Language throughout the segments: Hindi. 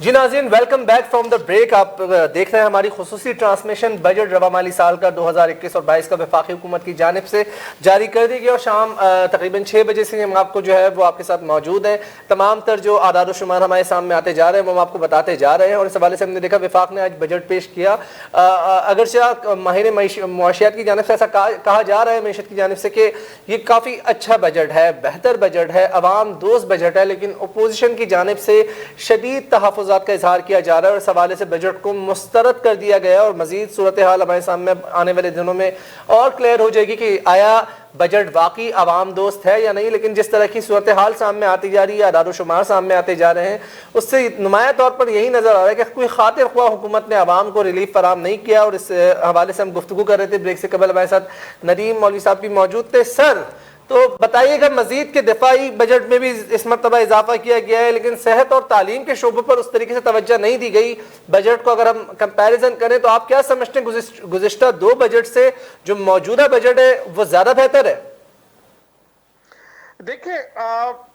जी नाज़रीन, welcome back from the break. आप देख रहे हैं हमारी खुसूसी ट्रांसमिशन बजट रवा माली साल का 2021 और 22 का वफाकी हुकूमत की जानिब से जारी कर दी गई और शाम तकरीबन 6 बजे से हम आपको जो है वो आपके साथ मौजूद हैं। तमाम तर जो आदाद शुमार हमारे सामने आते जा रहे हैं वो हम आपको बताते जा रहे हैं और इस हवाले से हमने देखा वफाक ने आज बजट पेश किया। अगरचे माहिर मुआशियात की जानिब से ऐसा कहा जा रहा है मीशत की जानिब से कि ये काफ़ी अच्छा बजट है, बेहतर बजट है, अवाम दोस्त बजट है, लेकिन अपोजिशन की जानिब से शदीद तहफ़्फ़ुज़ात का इजहार किया जा रहा है और इस हवाले से बजट को मुस्तरद कर दिया गया और मजीद सूरत हाल हमारे सामने आने वाले दिनों में और क्लियर हो जाएगी कि आया बजट वाकई आवाम दोस्त है या नहीं। लेकिन जिस तरह की सूरत हाल सामने आती जा रही है, आदाद शुमार सामने आते जा रहे हैं, उससे नुमाया तौर पर यही नजर आ रहा है कि कोई खातिर ख्वाह हुकूमत ने आवाम को रिलीफ फराम नहीं किया। और इस हवाले से हम गुफ्तगू कर रहे थे ब्रेक से कबल, हमारे साथ नदीम मौलवी साहब भी मौजूद थे। सर, तो बताइएगा, मजीद के दिफाई बजट में भी इस मरतबा इजाफा किया गया है, लेकिन सेहत और तालीम के शोबों पर उस तरीके से तवज्जो नहीं दी गई। बजट को अगर हम कंपैरिजन करें तो आप क्या समझते हैं, गुज़िश्ता 2 बजट से जो मौजूदा बजट है वो ज्यादा बेहतर है? देखिए,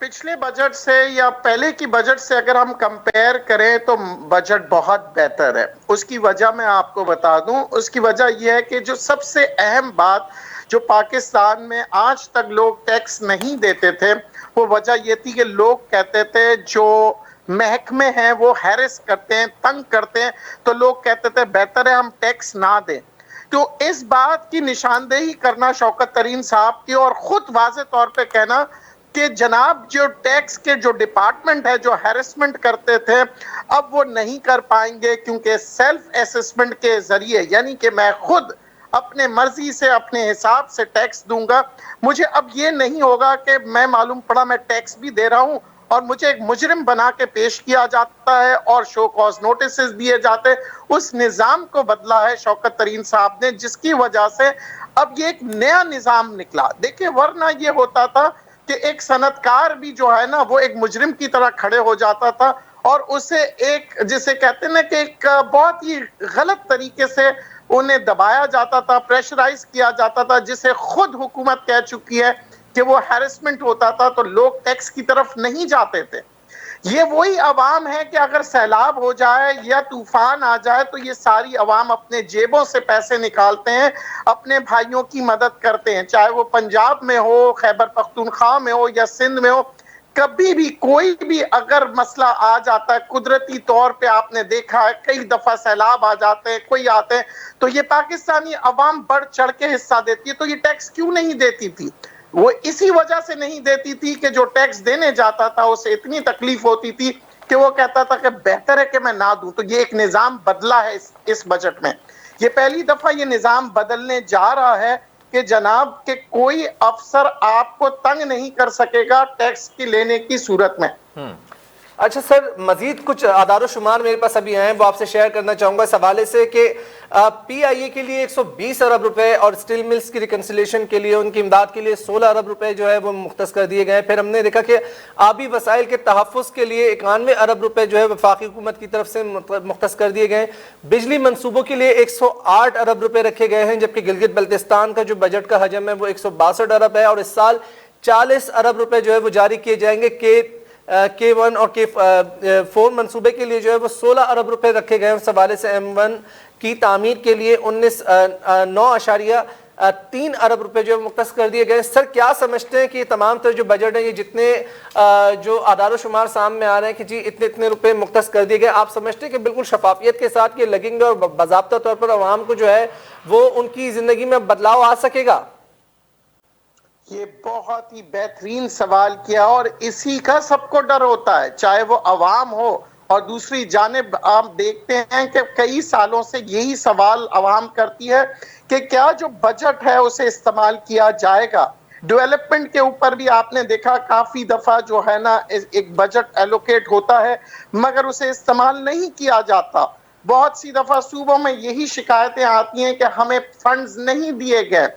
पिछले बजट से या पहले की बजट से अगर हम कंपेयर करें तो बजट बहुत बेहतर है। उसकी वजह मैं आपको बता दूं, उसकी वजह यह है कि जो सबसे अहम बात जो पाकिस्तान में आज तक लोग टैक्स नहीं देते थे, वो वजह ये थी कि लोग कहते थे जो महकमे हैं वो हैरेस करते हैं, तंग करते हैं, तो लोग कहते थे बेहतर है हम टैक्स ना दें। तो इस बात की निशानदेही करना शौकत तरीन साहब की और खुद वाज़े तौर पे कहना कि जनाब जो टैक्स के जो डिपार्टमेंट है जो हैरेसमेंट करते थे अब वो नहीं कर पाएंगे, क्योंकि सेल्फ असेसमेंट के जरिए, यानी कि मैं खुद अपने मर्जी से अपने हिसाब से टैक्स दूंगा, मुझे अब ये नहीं होगा कि मैं मालूम पड़ा मैं टैक्स भी दे रहा हूं और मुझे एक मुजरिम बना के पेश किया जाता है और शो कॉज नोटिस दिए जाते हैं। उस निज़ाम को बदला है शौकत तरीन साहब ने, जिसकी वजह से अब ये एक नया निज़ाम निकला। देखिए, वरना ये होता था कि एक सनतकार भी जो है ना वो एक मुजरिम की तरह खड़े हो जाता था और उसे एक, जिसे कहते हैं ना कि एक बहुत ही गलत तरीके से उन्हें दबाया जाता था, प्रेशराइज किया जाता था, जिसे खुद हुकूमत कह चुकी है कि वो हैरेसमेंट होता था तो लोग टैक्स की तरफ नहीं जाते थे। ये वही अवाम है कि अगर सैलाब हो जाए या तूफान आ जाए तो ये सारी अवाम अपने जेबों से पैसे निकालते हैं, अपने भाइयों की मदद करते हैं, चाहे वो पंजाब में हो, खैबर पख्तूनख्वा में हो या सिंध में हो। कभी भी कोई भी अगर मसला आ जाता है कुदरती तौर पे, आपने देखा है कई दफा सैलाब आ जाते हैं, कोई आते हैं, तो ये पाकिस्तानी अवाम बढ़ चढ़ के हिस्सा देती है। तो ये टैक्स क्यों नहीं देती थी? वो इसी वजह से नहीं देती थी कि जो टैक्स देने जाता था उसे इतनी तकलीफ होती थी कि वो कहता था कि बेहतर है कि मैं ना दूं। तो ये एक निजाम बदला है इस बजट में। ये पहली दफा ये निजाम बदलने जा रहा है कि जनाब के कोई अफसर आपको तंग नहीं कर सकेगा टैक्स की लेने की सूरत में। अच्छा सर, मजीद कुछ आदार शुमार मेरे पास अभी आए हैं, वो आपसे शेयर करना चाहूँगा इस हवाले से कि PIA के लिए 120 अरब रुपए और स्टील मिल्स की रिकन्सिलेशन के लिए, उनकी इमदाद के लिए 16 अरब रुपए जो है वो मुख्तस कर दिए गए। फिर हमने देखा कि आबी वसाइल के तहफ़्फ़ुज़ के लिए 91 अरब रुपए जो है वफाकी हुकूमत की तरफ से मुख्तस कर दिए गए। बिजली मनसूबों के लिए 108 अरब रुपए रखे गए हैं, जबकि गिलगित बल्तिस्तान का जो बजट का हजम है वो 162 अरब है और इस साल 40 अरब रुपए जो है वो जारी किए जाएंगे। K1 और K4 मनसूबे के लिए जो है वो 16 अरब रुपए रखे गए हैं। उस हवाले से M1 की तामीर के लिए 9.3 अरब रुपए जो है मुख्तस कर दिए गए। सर, क्या समझते हैं कि तमाम तरह जो बजट है, ये जितने जो आदार शुमार सामने आ रहे हैं कि जी इतने इतने रुपए मुख्तस कर दिए गए, आप समझते हैं कि बिल्कुल शफाफियत के साथ ये लगेंगे और बाज़ाब्ता तौर पर आवाम को जो है वो उनकी जिंदगी में बदलाव आ सकेगा? ये बहुत ही बेहतरीन सवाल किया और इसी का सबको डर होता है, चाहे वो अवाम हो और दूसरी जानिब आप देखते हैं कि कई सालों से यही सवाल अवाम करती है कि क्या जो बजट है उसे इस्तेमाल किया जाएगा। डेवलपमेंट के ऊपर भी आपने देखा काफी दफा जो है ना एक बजट एलोकेट होता है मगर उसे इस्तेमाल नहीं किया जाता। बहुत सी दफा सूबों में यही शिकायतें आती हैं कि हमें फंड्स नहीं दिए गए।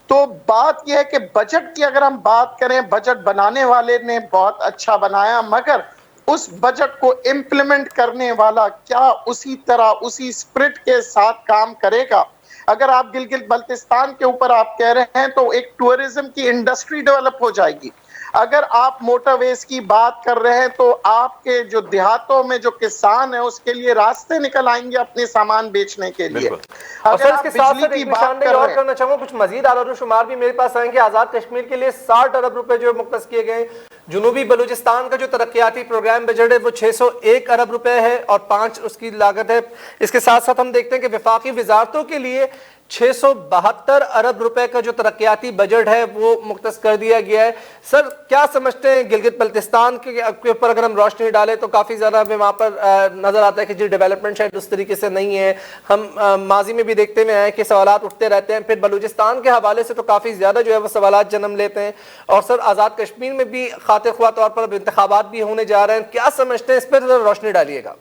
तो बात यह है कि बजट की अगर हम बात करें, बजट बनाने वाले ने बहुत अच्छा बनाया, मगर उस बजट को इम्प्लीमेंट करने वाला क्या उसी तरह उसी स्पिरिट के साथ काम करेगा? अगर आप गिलगित बल्तिस्तान के ऊपर आप कह रहे हैं तो एक टूरिज्म की इंडस्ट्री डेवलप हो जाएगी। अगर आप मोटरवेज की बात कर रहे हैं तो आपके जो देहातों में जो किसान है उसके लिए रास्ते निकल आएंगे अपने सामान बेचने के लिए। और अगर सर आप इसके साथ बिजली साथ की एक बात निशानदेही कर और रहे हैं, करना चाहूंगा, कुछ मजीद आलार शुमार भी मेरे पास आएंगे। आजाद कश्मीर के लिए 60 अरब रुपए जो मुख्तस किए गए। जुनूबी बलूचिस्तान का जो तरक्याती प्रोग्राम बजट है वो 601 अरब रुपए है और 5 उसकी लागत है। इसके साथ साथ हम देखते हैं कि वफाकी वजारतों के लिए 672 अरब रुपए का जो तरक्याती बजट है वो मुख्तस कर दिया गया है। सर क्या समझते हैं, गिलगित बल्तिस्तान के ऊपर अगर हम रोशनी डालें तो काफी ज्यादा हमें वहां पर नजर आता है कि जी डेवलपमेंट शायद उस तरीके से नहीं है। हम माजी में भी देखते हुए आए कि सवालात उठते रहते हैं, फिर बलूचिस्तान के हवाले से तो काफी ज्यादा जो है वो सवालात जन्म लेते हैं। और सर आजाद कश्मीर में भी खातिर ख्वाह तौर पर इंतखाबात भी होने जा रहे हैं, क्या समझते हैं, इस पर रोशनी डालिएगा।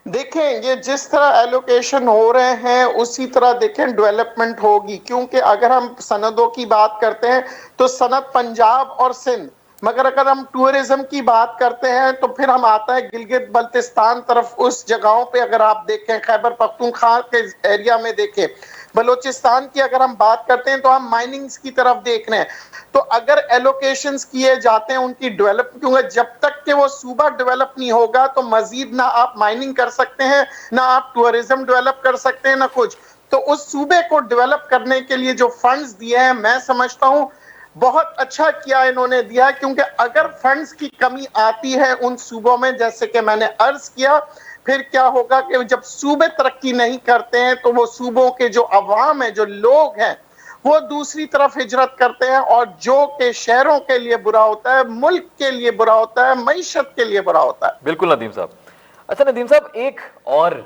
देखें ये जिस तरह एलोकेशन हो रहे हैं उसी तरह देखें डेवलपमेंट होगी, क्योंकि अगर हम सनदों की बात करते हैं तो सनद पंजाब और सिंध, मगर अगर हम टूरिज्म की बात करते हैं तो फिर हम आता है गिलगित बल्तिस्तान तरफ। उस जगहों पे अगर आप देखें, खैबर पख्तूनख्वा के एरिया में देखें, बलोचिस्तान की अगर हम बात करते हैं तो हम माइनिंग्स की तरफ देख रहे हैं। तो अगर एलोकेशंस किए जाते हैं उनकी डेवलप, क्योंकि जब तक कि वो सूबा डेवलप नहीं होगा तो मजीद ना आप माइनिंग कर सकते हैं, ना आप टूरिज्म डेवलप कर सकते हैं, ना कुछ। तो उस सूबे को डेवलप करने के लिए जो फंड्स दिए हैं, मैं समझता हूं बहुत अच्छा किया इन्होंने दिया, क्योंकि अगर फंड्स की कमी आती है उन सूबों में, जैसे कि मैंने अर्ज किया, फिर क्या होगा कि जब सूबे तरक्की नहीं करते हैं तो वो सूबों के जो अवाम है, जो लोग हैं, वो दूसरी तरफ हिजरत करते हैं, और जो के शहरों के लिए बुरा होता है, मुल्क के लिए बुरा होता है, मईशत के लिए बुरा होता है। बिल्कुल नदीम साहब। अच्छा नदीम साहब, एक और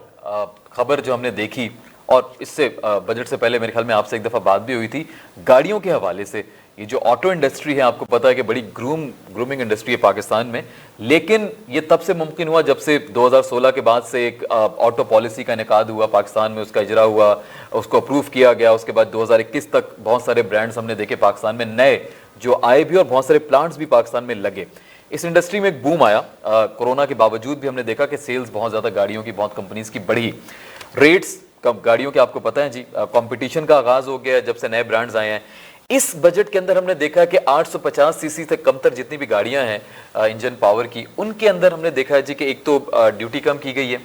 खबर जो हमने देखी, और इससे बजट से पहले मेरे ख्याल में आपसे एक दफा बात भी हुई थी, गाड़ियों के हवाले से। ये जो ऑटो इंडस्ट्री है, आपको पता है कि बड़ी ग्रूमिंग इंडस्ट्री है पाकिस्तान में, लेकिन ये तब से मुमकिन हुआ जब से 2016 के बाद से एक ऑटो पॉलिसी का इनेकाद हुआ पाकिस्तान में, उसका इजरा हुआ, उसको अप्रूव किया गया। उसके बाद 2021 तक बहुत सारे ब्रांड्स हमने देखे पाकिस्तान में नए जो आए भी, और बहुत सारे प्लांट्स भी पाकिस्तान में लगे। इस इंडस्ट्री में एक बूम आया। कोरोना के बावजूद भी हमने देखा कि सेल्स बहुत ज्यादा गाड़ियों की, बहुत कंपनीज की बढ़ी। रेट्स कब गाड़ियों के आपको पता है जी, कंपटीशन का आगाज हो गया जब से नए ब्रांड्स आए हैं। इस बजट के अंदर हमने देखा कि 850 सीसी से कमतर जितनी भी गाड़ियां हैं इंजन पावर की, उनके अंदर हमने देखा है जी कि एक तो ड्यूटी कम की गई है,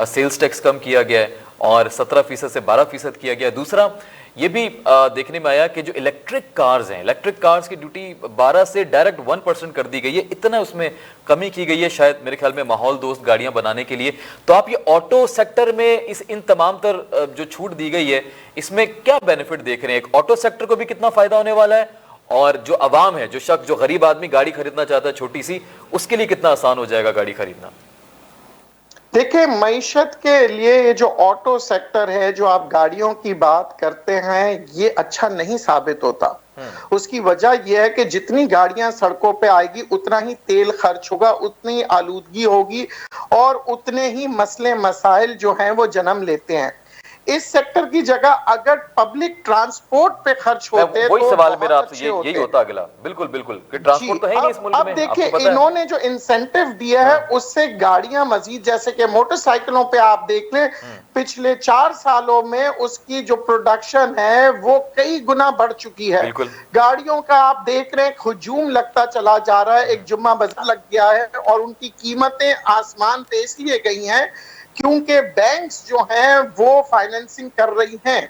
सेल्स टैक्स कम किया गया है, और 17% से 12% किया गया। दूसरा ये भी देखने में आया कि जो इलेक्ट्रिक कार्स हैं, इलेक्ट्रिक कार्स की ड्यूटी 12 से डायरेक्ट 1% कर दी गई है। इतना उसमें कमी की गई है, शायद मेरे ख्याल में माहौल दोस्त गाड़ियां बनाने के लिए। तो आप ये ऑटो सेक्टर में इन तमाम तर जो छूट दी गई है, इसमें क्या बेनिफिट देख रहे हैं? एक ऑटो सेक्टर को भी कितना फायदा होने वाला है, और जो अवाम है, जो शख्स, जो गरीब आदमी गाड़ी खरीदना चाहता है छोटी सी, उसके लिए कितना आसान हो जाएगा गाड़ी खरीदना? देखिए, मईशत के लिए ये जो ऑटो सेक्टर है, जो आप गाड़ियों की बात करते हैं, ये अच्छा नहीं साबित होता। उसकी वजह यह है कि जितनी गाड़ियां सड़कों पे आएगी उतना ही तेल खर्च होगा, उतनी आलूदगी होगी, और उतने ही मसले मसाइल जो हैं वो जन्म लेते हैं। इस सेक्टर की जगह अगर पब्लिक ट्रांसपोर्ट पे खर्च होते वही तो सवाल मेरा आपसे अच्छे यही होता अगला। बिल्कुल बिल्कुल, कि ट्रांसपोर्ट तो है नहीं इस मुल्क में। अब देखिए, इन्होंने जो इंसेंटिव दिया है उससे गाड़ियां मजीद, जैसे कि मोटरसाइकिलों पे आप देख लें, पिछले 4 सालों में उसकी जो प्रोडक्शन है वो कई गुना बढ़ चुकी है। गाड़ियों का आप देख रहे हैं हुजूम लगता चला जा रहा है, एक जुम्मा बाजार लग गया है, और उनकी कीमतें आसमान पे इसलिए गई हैं क्योंकि बैंक्स जो हैं वो फाइनेंसिंग कर रही हैं।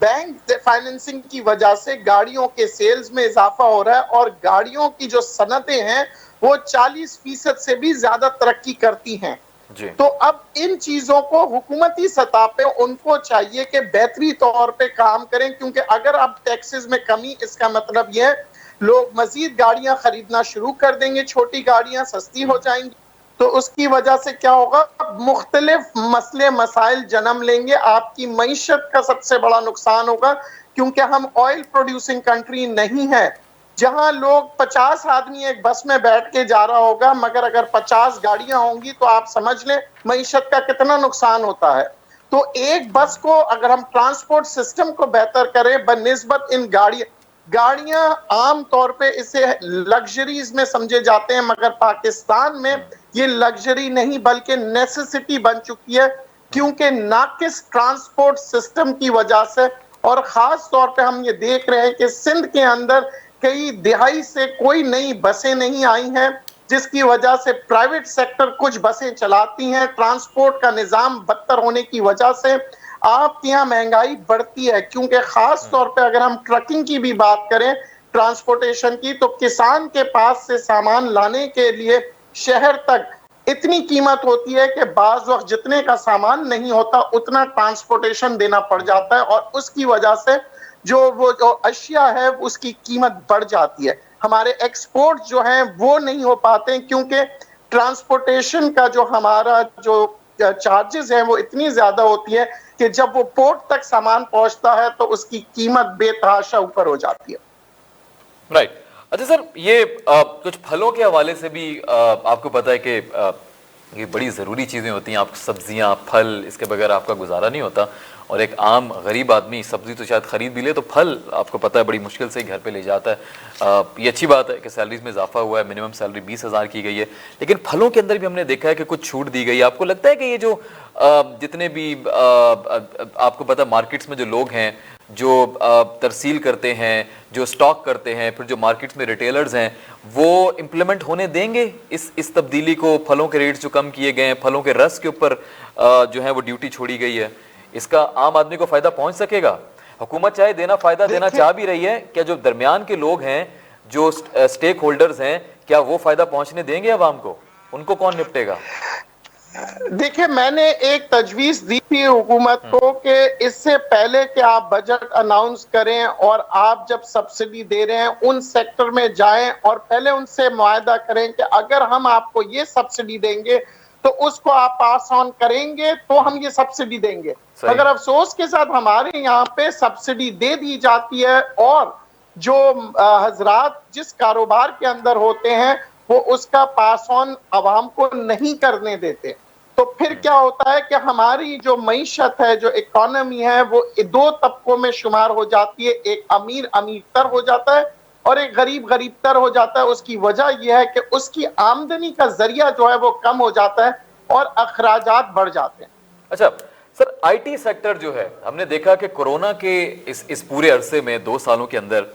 बैंक फाइनेंसिंग की वजह से गाड़ियों के सेल्स में इजाफा हो रहा है, और गाड़ियों की जो सनतें हैं वो 40% से भी ज्यादा तरक्की करती हैं जी। तो अब इन चीजों को हुकूमती सतह पे उनको चाहिए कि बेहतरी तौर पे काम करें, क्योंकि अगर अब टैक्सेस में कमी, इसका मतलब यह लोग मजीद गाड़ियां खरीदना शुरू कर देंगे, छोटी गाड़ियां सस्ती हो जाएंगी, तो उसकी वजह से क्या होगा, मुख्तलिफ मसले मसाइल जन्म लेंगे। आपकी मईशत का सबसे बड़ा नुकसान होगा, क्योंकि हम ऑयल प्रोड्यूसिंग कंट्री नहीं है जहां लोग 50 आदमी एक बस में बैठ के जा रहा होगा, मगर अगर 50 गाड़ियां होंगी तो आप समझ लें मईशत का कितना नुकसान होता है। तो एक बस को अगर हम ट्रांसपोर्ट सिस्टम को बेहतर करें बनिस्बत इन गाड़ियां आम तौर पे इसे लग्जरीज में समझे जाते हैं, मगर पाकिस्तान में ये लग्जरी नहीं बल्कि नेसेसिटी बन चुकी है, क्योंकि नाकिस ट्रांसपोर्ट सिस्टम की वजह से। और खास तौर पे हम ये देख रहे हैं कि सिंध के अंदर कई दिहाई से कोई नई बसें नहीं आई हैं, जिसकी वजह से प्राइवेट सेक्टर कुछ बसें चलाती हैं। ट्रांसपोर्ट का निजाम बदतर होने की वजह से आपके यहाँ महंगाई बढ़ती है, क्योंकि खास तौर पे अगर हम ट्रकिंग की भी बात करें, ट्रांसपोर्टेशन की, तो किसान के पास से सामान लाने के लिए शहर तक इतनी कीमत होती है कि बाज वक्त जितने का सामान नहीं होता उतना ट्रांसपोर्टेशन देना पड़ जाता है, और उसकी वजह से जो अशिया है उसकी कीमत बढ़ जाती है। हमारे एक्सपोर्ट जो हैं वो नहीं हो पाते, क्योंकि ट्रांसपोर्टेशन का जो हमारा जो चार्जेस हैं वो इतनी ज्यादा होती है कि जब वो पोर्ट तक सामान पहुंचता है तो उसकी कीमत बेतहाशा ऊपर हो जाती है। राइट। अच्छा सर, ये कुछ फलों के हवाले से भी आपको पता है कि ये बड़ी ज़रूरी चीज़ें होती हैं। आप सब्जियां, फल, इसके बगैर आपका गुजारा नहीं होता। और एक आम गरीब आदमी सब्जी तो शायद खरीद भी ले, तो फल आपको पता है बड़ी मुश्किल से ही घर पे ले जाता है। ये अच्छी बात है कि सैलरीज में इजाफा हुआ है, मिनिमम सैलरी 20,000 की गई है, लेकिन फलों के अंदर भी हमने देखा है कि कुछ छूट दी गई है। आपको लगता है कि ये जो जितने भी आपको पता मार्केट्स में जो लोग हैं, जो तरसील करते हैं, जो स्टॉक करते हैं, फिर जो मार्केट्स में रिटेलर्स हैं, वो इम्प्लीमेंट होने देंगे इस तब्दीली को? फलों के रेट्स जो कम किए गए हैं, फलों के रस के ऊपर जो है वो ड्यूटी छोड़ी गई है, इसका आम आदमी को फायदा पहुंच सकेगा? हुकूमत चाहे देना फायदा देना चाह भी रही है, क्या जो दरमियान के लोग हैं, जो स्टेक होल्डर्स हैं, क्या वो फायदा पहुंचने देंगे अवाम को? उनको कौन निपटेगा? देखिए, मैंने एक तजवीज दी थी हुकूमत को कि इससे पहले कि आप बजट अनाउंस करें और आप जब सब्सिडी दे रहे हैं उन सेक्टर में जाएं और पहले उनसे मुआहदा करें कि अगर हम आपको ये सब्सिडी देंगे तो उसको आप पास ऑन करेंगे तो हम ये सब्सिडी देंगे। अगर अफसोस के साथ हमारे यहाँ पे सब्सिडी दे दी जाती है और जो हजरात जिस कारोबार के अंदर होते हैं वो उसका पास ऑन आवाम को नहीं करने देते, तो फिर क्या होता है कि हमारी जो मईशत है, जो इकोनॉमी है, वो दो तबकों में शुमार हो जाती है। एक अमीर अमीरतर हो जाता है और एक गरीब गरीबतर हो जाता है। उसकी वजह यह है कि उसकी आमदनी का जरिया जो है वो कम हो जाता है और अखराजात बढ़ जाते हैं। अच्छा सर, आईटी सेक्टर जो है, हमने देखा कि कोरोना के इस पूरे अरसे में 2 सालों के अंदर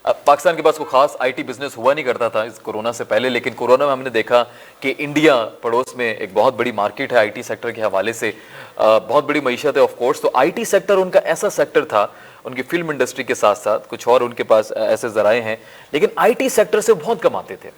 पाकिस्तान के पास कोई खास आईटी बिजनेस हुआ नहीं करता था इस कोरोना से पहले, लेकिन कोरोना में हमने देखा कि इंडिया पड़ोस में एक बहुत बड़ी मार्केट है आईटी सेक्टर के हवाले से, बहुत बड़ी मईशत है ऑफ कोर्स। तो आईटी सेक्टर उनका ऐसा सेक्टर था, उनकी फिल्म इंडस्ट्री के साथ साथ कुछ और उनके पास ऐसे जराए हैं, लेकिन आईटी सेक्टर से बहुत कमाते थे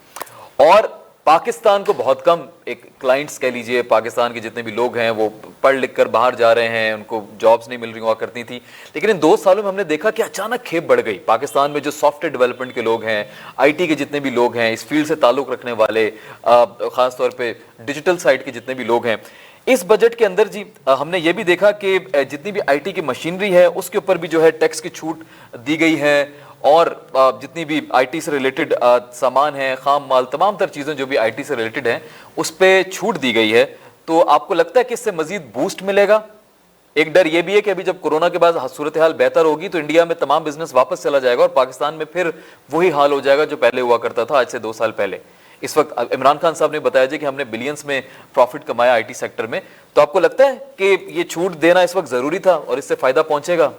और पाकिस्तान को बहुत कम एक क्लाइंट्स कह लीजिए, पाकिस्तान के जितने भी लोग हैं वो पढ़ लिख कर बाहर जा रहे हैं, उनको जॉब्स नहीं मिल रही हुआ करती थी। लेकिन इन 2 सालों में हमने देखा कि अचानक खेप बढ़ गई। पाकिस्तान में जो सॉफ्टवेयर डेवलपमेंट के लोग हैं, आईटी के जितने भी लोग हैं, इस फील्ड से ताल्लुक रखने वाले, खासतौर पर डिजिटल साइड के जितने भी लोग हैं, इस बजट के अंदर जी हमने ये भी देखा कि जितनी भी आईटी की मशीनरी है उसके ऊपर भी जो है टैक्स की छूट दी गई है, और जितनी भी आईटी से रिलेटेड सामान है, खाम माल, तमाम तर चीज़ें जो भी आईटी से रिलेटेड हैं उस पर छूट दी गई है। तो आपको लगता है कि इससे मजीद बूस्ट मिलेगा? एक डर ये भी है कि अभी जब कोरोना के बाद सूरत हाल बेहतर होगी तो इंडिया में तमाम बिजनेस वापस चला जाएगा और पाकिस्तान में फिर वही हाल हो जाएगा जो पहले हुआ करता था आज से 2 साल पहले। इस वक्त इमरान खान साहब ने बताया जी कि हमने बिलियंस में प्रॉफिट कमाया आईटी सेक्टर में, तो आपको लगता है कि ये छूट देना इस वक्त जरूरी था और इससे फायदा पहुंचेगा?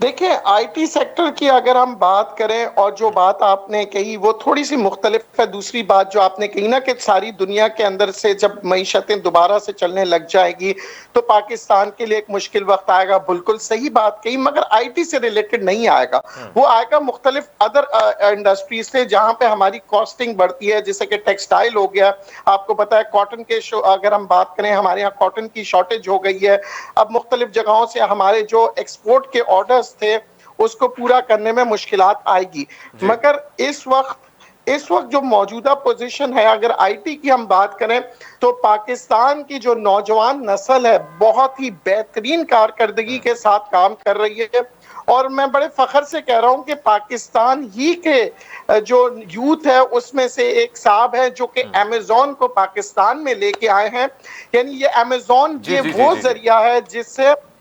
देखिए, आईटी सेक्टर की अगर हम बात करें और जो बात आपने कही वो थोड़ी सी मुख्तलिफ है। दूसरी बात जो आपने कही ना कि सारी दुनिया के अंदर से जब मईशतें दोबारा से चलने लग जाएगी तो पाकिस्तान के लिए एक मुश्किल वक्त आएगा, बिल्कुल सही बात कही, मगर आईटी से रिलेटेड नहीं आएगा। वो आएगा मुख्तलिफ अदर इंडस्ट्रीज से जहां पे हमारी कॉस्टिंग बढ़ती है, जैसे कि टेक्सटाइल हो गया। आपको पता है कॉटन के अगर हम बात करें, हमारे यहाँ कॉटन की शॉर्टेज हो गई है। अब मुख्तलिफ जगहों से हमारे जो एक्सपोर्ट के ऑर्डर थे उसको पूरा करने में मुश्किलात आएगी। मगर इस वक्त जो मौजूदा पोजीशन है, अगर आईटी की हम बात करें तो पाकिस्तान की जो नौजवान नस्ल है बहुत ही बेहतरीन कारकर्दगी के साथ काम कर रही है। और मैं बड़े फख्र से कह रहा हूं कि पाकिस्तान ही के जो यूथ है उसमें से एक साहब है जो कि अमेज़न को पाकिस्तान में लेके आए हैं। यानी ये अमेज़न ये वो जरिया है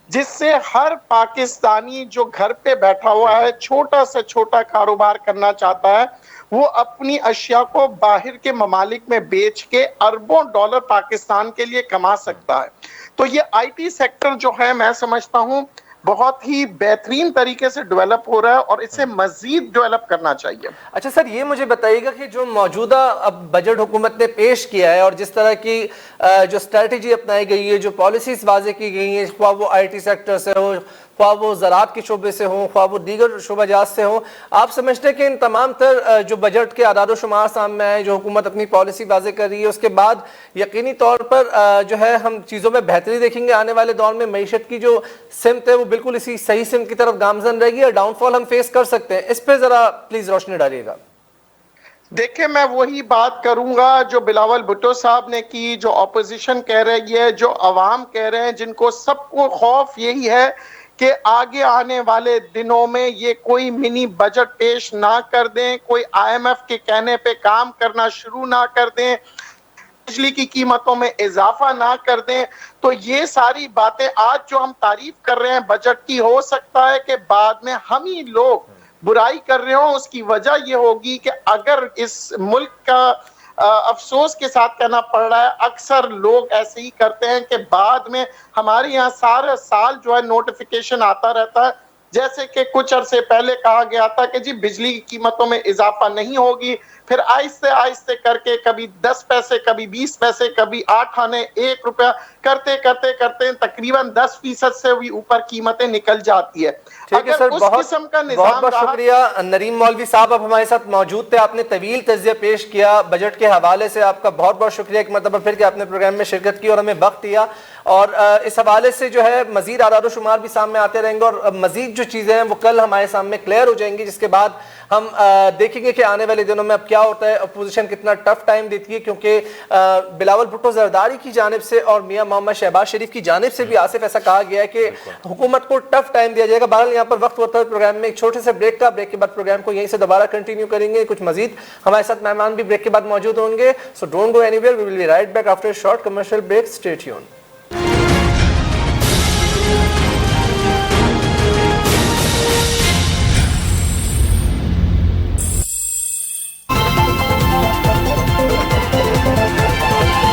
जिससे हर पाकिस्तानी जो घर पे बैठा हुआ है, छोटा से छोटा कारोबार करना चाहता है, वो अपनी अशिया को बाहर के ममालिक में बेच के अरबों डॉलर पाकिस्तान के लिए कमा सकता है। तो ये आईटी सेक्टर जो है, मैं समझता हूँ बहुत ही बेहतरीन तरीके से डेवलप हो रहा है और इसे मजीद डेवलप करना चाहिए। अच्छा सर, ये मुझे बताइएगा कि जो मौजूदा अब बजट हुकूमत ने पेश किया है और जिस तरह की जो स्ट्रेटजी अपनाई गई है, जो पॉलिसीज वाजे की गई हैं, ख्वाह वो IT सेक्टर से हो, ख्वाह वो ज़राअत के शोबे से हो, ख्वाह वो दीगर शोबाजात से हो, आप समझते हैं कि इन तमाम तर जो बजट के आदाद शुमार सामने आए, जो हुकूमत अपनी पॉलिसी वाजे कर रही है, उसके बाद यकीनी तौर पर जो है हम चीज़ों में बेहतरी देखेंगे आने वाले दौर में? मईशत की जो सिमत है वो बिल्कुल इसी सही सिमत की तरफ गामजन रहेगी या डाउनफॉल हम फेस कर सकते हैं? इस पर ज़रा प्लीज़ रोशनी डालिएगा। देखिए, मैं वही बात करूंगा जो बिलावल भुट्टो साहब ने की, जो ऑपोजिशन कह रही है, जो अवाम कह रहे हैं, जिनको सबको खौफ यही है कि आगे आने वाले दिनों में ये कोई मिनी बजट पेश ना कर दें, कोई IMF के कहने पे काम करना शुरू ना कर दें, बिजली की कीमतों में इजाफा ना कर दें। तो ये सारी बातें आज जो हम तारीफ कर रहे हैं बजट की, हो सकता है कि बाद में हम ही लोग बुराई कर रहे हो। उसकी वजह यह होगी कि अगर इस मुल्क का अफसोस के साथ कहना पड़ रहा है, अक्सर लोग ऐसे ही करते हैं कि बाद में हमारे यहाँ सारा साल जो है नोटिफिकेशन आता रहता है, जैसे कि कुछ अरसे पहले कहा गया था कि जी बिजली की कीमतों में इजाफा नहीं होगी, फिर आहिस्ते आहिस्ते करके कभी 10 पैसे, कभी 20 पैसे, कभी 8 आने, 1 रुपया करते करते करते तकरीबन 10% से भी ऊपर कीमतें निकल जाती है। ठीक है सर, उस बहुत किस्म का बहुत निजाम बहुत शुक्रिया। नरीम मौलवी साहब अब हमारे साथ मौजूद थे, आपने तवील तज़िया पेश किया बजट के हवाले से। आपका बहुत बहुत शुक्रिया एक मरतबा फिर कि आपने प्रोग्राम में शिरकत की और हमें वक्त दिया। और इस हवाले से जो है मजीद आदाद शुमार भी सामने आते रहेंगे और मजीद जो चीज़ें हैं वो कल हमारे सामने क्लियर हो जाएंगी, जिसके बाद हम देखेंगे कि आने वाले दिनों में अब क्या होता है, अपोजिशन कितना टफ टाइम देती है। क्योंकि बिलावल भुट्टो जरदारी की जानिब से और मियां मोहम्मद शहबाज शरीफ की जानिब से भी आसिफ ऐसा कहा गया है कि हुकूमत को टफ टाइम दिया जाएगा। बहरहाल यहाँ पर वक्त होता है प्रोग्राम में एक छोटे से ब्रेक का, ब्रेक के बाद प्रोग्राम को यहीं से दोबारा कंटिन्यू करेंगे। कुछ मजीद हमारे साथ मेहमान भी ब्रेक के बाद मौजूद होंगे, so don't go anywhere, we will be right back after short commercial break. Stay tuned.